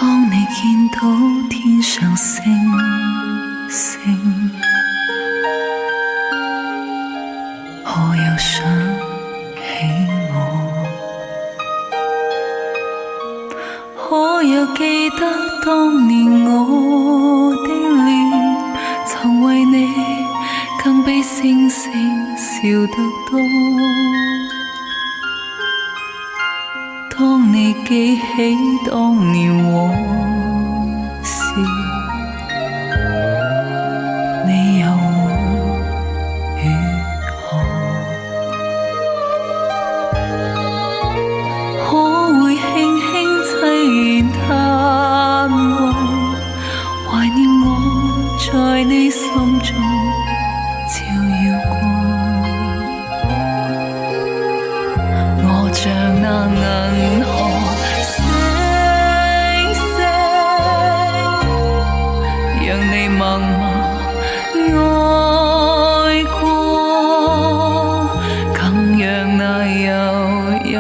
當你見到天上星星，可有想起我？可有記得當年我的臉，曾為你更比星星笑得多？當你記起當年往事，你又會如何？可會輕輕凄然嘆謂，懷念我在你心中照耀過？我像那銀河星星，讓你默默愛過，更讓那悠悠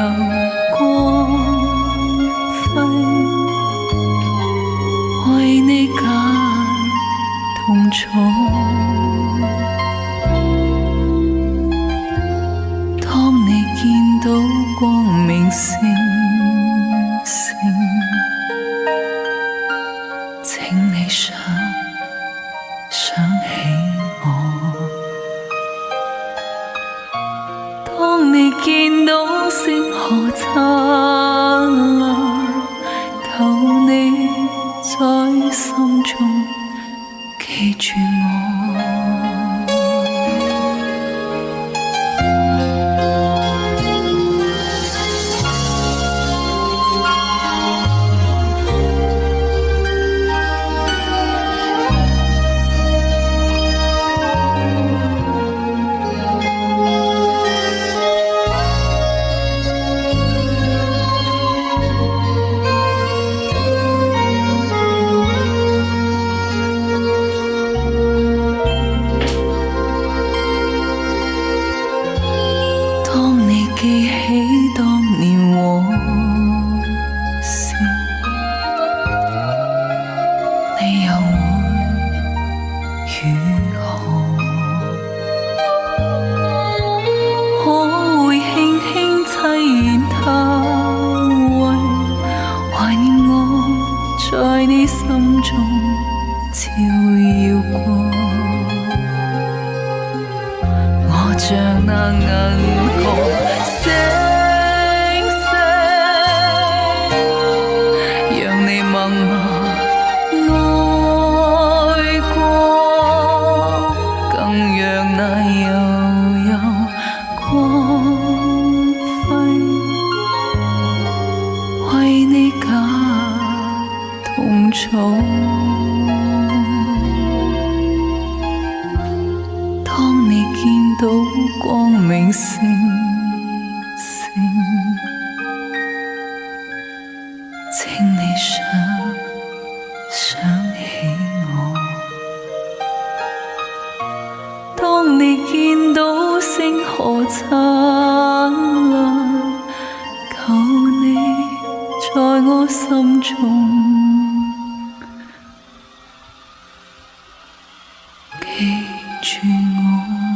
光輝為你解痛楚。當你見到光明星星，請你想起我。當你見到星河燦爛，求你在心中記住我。當你記起當年往事，你又會如何？可會輕輕凄然嘆謂，懷念我在你心中照耀過？我像那銀河星星，讓你默默愛過，更讓那悠悠光輝為你解痛楚。當你見到光明星星，請你想起我。當你見到星河燦爛，求你在我心中記住我。